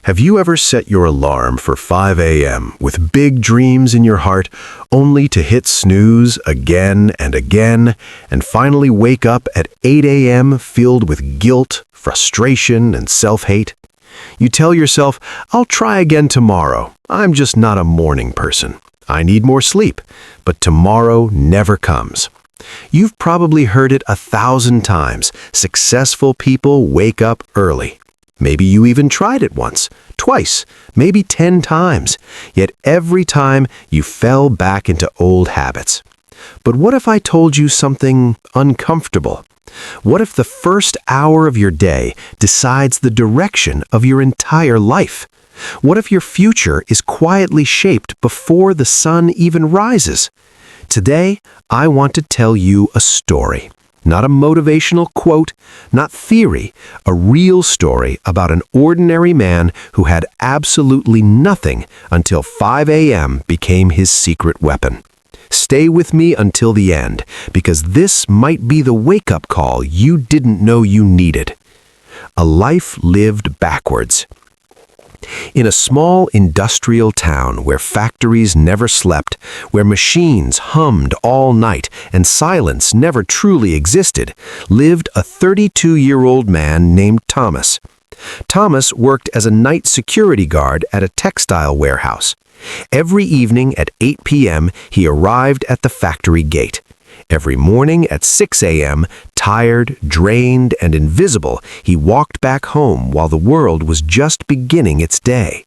Have you ever set your alarm for 5 a.m. with big dreams in your heart, only to hit snooze again and again, and finally wake up at 8 a.m. filled with guilt, frustration, and self-hate? You tell yourself, I'll try again tomorrow. I'm just not a morning person. I need more sleep. But tomorrow never comes. You've probably heard it 1,000 times. Successful people wake up early. Maybe you even tried it once, twice, maybe 10 times. Yet every time you fell back into old habits. But what if I told you something uncomfortable? What if the first hour of your day decides the direction of your entire life? What if your future is quietly shaped before the sun even rises? Today, I want to tell you a story. Not a motivational quote, not theory, a real story about an ordinary man who had absolutely nothing until 5 a.m. became his secret weapon. Stay with me until the end, because this might be the wake-up call you didn't know you needed. A life lived backwards. In a small industrial town where factories never slept, where machines hummed all night and silence never truly existed, lived a 32-year-old man named Thomas. Thomas worked as a night security guard at a textile warehouse. Every evening at 8 p.m., he arrived at the factory gate. Every morning at 6 a.m., tired, drained, and invisible, he walked back home while the world was just beginning its day.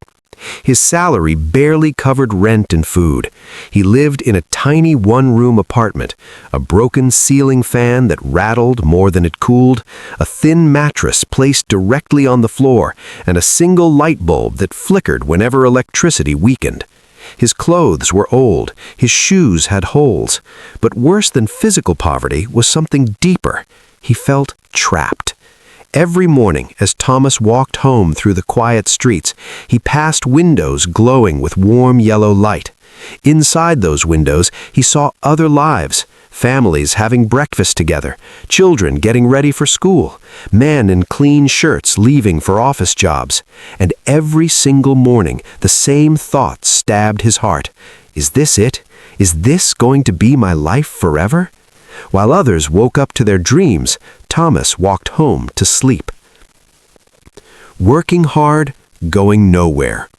His salary barely covered rent and food. He lived in a tiny one-room apartment, a broken ceiling fan that rattled more than it cooled, a thin mattress placed directly on the floor, and a single light bulb that flickered whenever electricity weakened. His clothes were old, his shoes had holes, but worse than physical poverty was something deeper. He felt trapped. Every morning, as Thomas walked home through the quiet streets, he passed windows glowing with warm yellow light. Inside those windows, he saw other lives, families having breakfast together, children getting ready for school, men in clean shirts leaving for office jobs. And every single morning, the same thought stabbed his heart. Is this it? Is this going to be my life forever? While others woke up to their dreams, Thomas walked home to sleep. Working hard, going nowhere.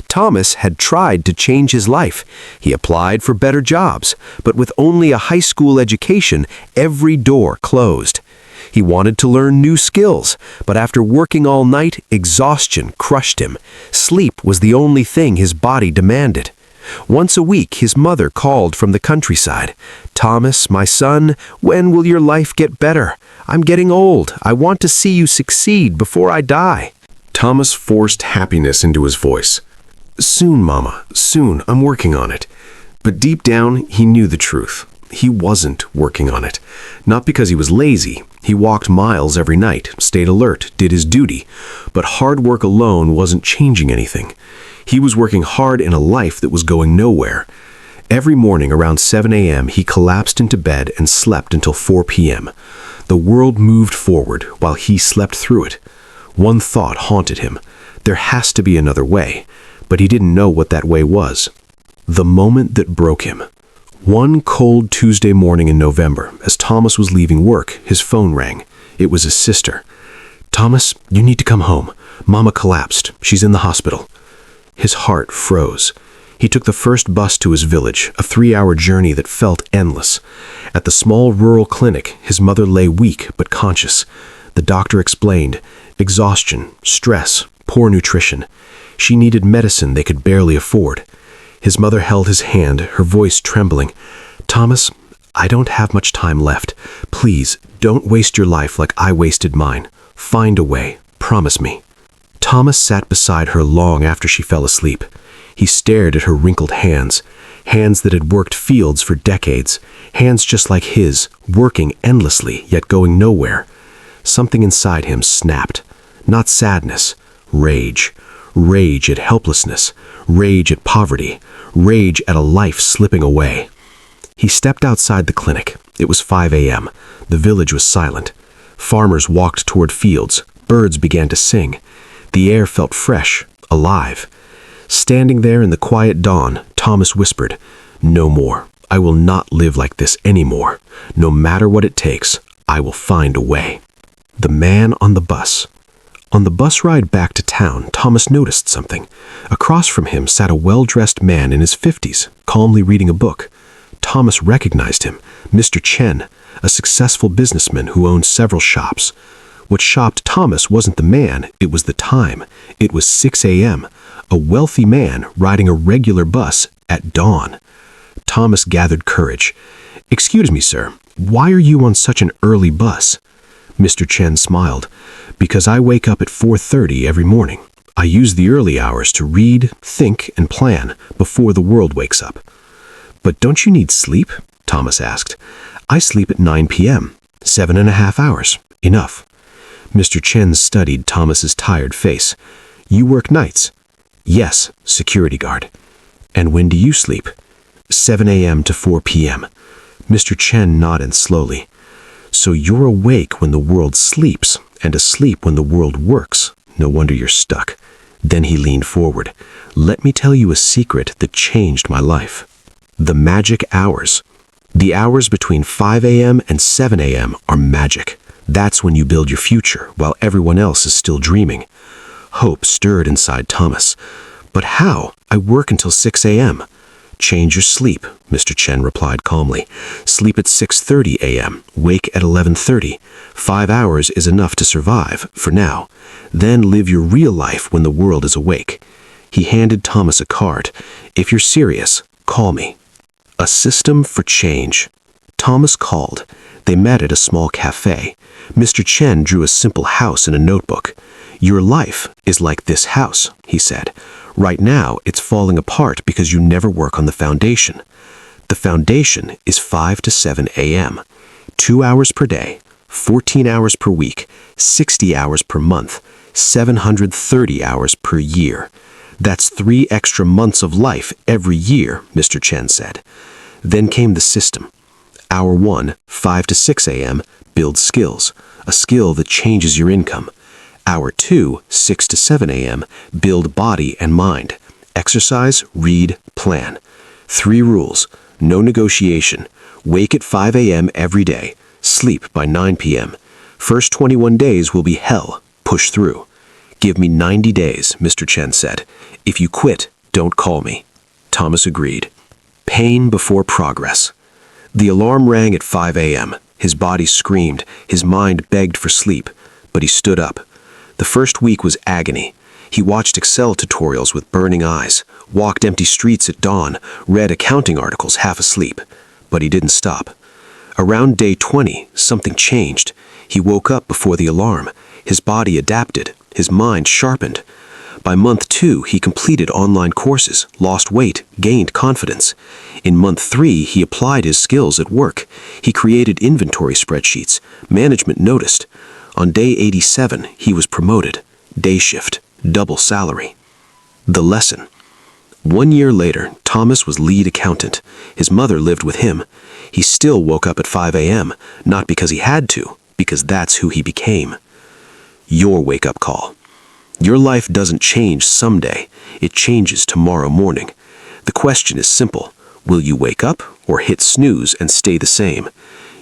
Thomas had tried to change his life. He applied for better jobs, but with only a high school education, every door closed. He wanted to learn new skills, but after working all night, exhaustion crushed him. Sleep was the only thing his body demanded. Once a week, his mother called from the countryside. "Thomas, my son, when will your life get better? I'm getting old. I want to see you succeed before I die." Thomas forced happiness into his voice. "Soon, Mama, soon. I'm working on it." But deep down, he knew the truth. He wasn't working on it. Not because he was lazy. He walked miles every night, stayed alert, did his duty. But hard work alone wasn't changing anything. He was working hard in a life that was going nowhere. Every morning around 7 a.m., he collapsed into bed and slept until 4 p.m. The world moved forward while he slept through it. One thought haunted him. There has to be another way. But he didn't know what that way was. The moment that broke him. One cold Tuesday morning in November, as Thomas was leaving work, his phone rang. It was his sister. "Thomas, you need to come home. Mama collapsed. She's in the hospital." His heart froze. He took the first bus to his village, a 3-hour journey that felt endless. At the small rural clinic, his mother lay weak but conscious. The doctor explained, exhaustion, stress, poor nutrition. She needed medicine they could barely afford. His mother held his hand, her voice trembling. "Thomas, I don't have much time left. Please, don't waste your life like I wasted mine. Find a way. Promise me." Thomas sat beside her long after she fell asleep. He stared at her wrinkled hands, hands that had worked fields for decades, hands just like his, working endlessly yet going nowhere. Something inside him snapped. Not sadness, rage. Rage at helplessness, rage at poverty, rage at a life slipping away. He stepped outside the clinic. It was 5 a.m. The village was silent. Farmers walked toward fields. Birds began to sing. The air felt fresh, alive. Standing there in the quiet dawn, Thomas whispered, "No more. I will not live like this anymore. No matter what it takes, I will find a way." The man on the bus. On the bus ride back to town, Thomas noticed something. Across from him sat a well-dressed man in his 50s, calmly reading a book. Thomas recognized him, Mr. Chen, a successful businessman who owned several shops. What shocked Thomas wasn't the man, it was the time. It was 6 a.m., a wealthy man riding a regular bus at dawn. Thomas gathered courage. "Excuse me, sir, why are you on such an early bus?" Mr. Chen smiled. "Because I wake up at 4:30 every morning. I use the early hours to read, think, and plan before the world wakes up." "But don't you need sleep?" Thomas asked. "I sleep at 9 p.m., 7.5 hours. Enough." Mr. Chen studied Thomas's tired face. "You work nights?" "Yes, security guard." "And when do you sleep?" 7 a.m. to 4 p.m. Mr. Chen nodded slowly. "So you're awake when the world sleeps and asleep when the world works. No wonder you're stuck." Then he leaned forward. "Let me tell you a secret that changed my life. The magic hours. The hours between 5 a.m. and 7 a.m. are magic. That's when you build your future while everyone else is still dreaming." Hope stirred inside Thomas. "But how? I work until 6 a.m. "Change your sleep," Mr. Chen replied calmly. "Sleep at 6:30 a.m., wake at 11:30. 5 hours is enough to survive, for now. Then live your real life when the world is awake." He handed Thomas a card. "If you're serious, call me." A system for change. Thomas called. They met at a small cafe. Mr. Chen drew a simple house in a notebook. "Your life is like this house," he said. "Right now, it's falling apart because you never work on the foundation. The foundation is 5 to 7 a.m., 2 hours per day, 14 hours per week, 60 hours per month, 730 hours per year. That's 3 extra months of life every year," Mr. Chen said. Then came the system. Hour 1, 5 to 6 a.m., build skills, a skill that changes your income. Hour 2, 6 to 7 a.m., build body and mind. Exercise, read, plan. 3 rules. No negotiation. Wake at 5 a.m. every day. Sleep by 9 p.m. First 21 days will be hell. Push through. "Give me 90 days," Mr. Chen said. "If you quit, don't call me." Thomas agreed. Pain before progress. The alarm rang at 5 a.m. His body screamed. His mind begged for sleep. But he stood up. The first week was agony. He watched Excel tutorials with burning eyes, walked empty streets at dawn, read accounting articles half asleep. But he didn't stop. Around day 20, something changed. He woke up before the alarm. His body adapted. His mind sharpened. By month 2, he completed online courses, lost weight, gained confidence. In month 3, he applied his skills at work. He created inventory spreadsheets. Management noticed. On day 87, he was promoted. Day shift, double salary. The lesson. 1 year later, Thomas was lead accountant. His mother lived with him. He still woke up at 5 a.m., not because he had to, because that's who he became. Your wake-up call. Your life doesn't change someday. It changes tomorrow morning. The question is simple. Will you wake up or hit snooze and stay the same?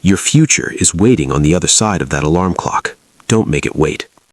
Your future is waiting on the other side of that alarm clock. Don't make it wait.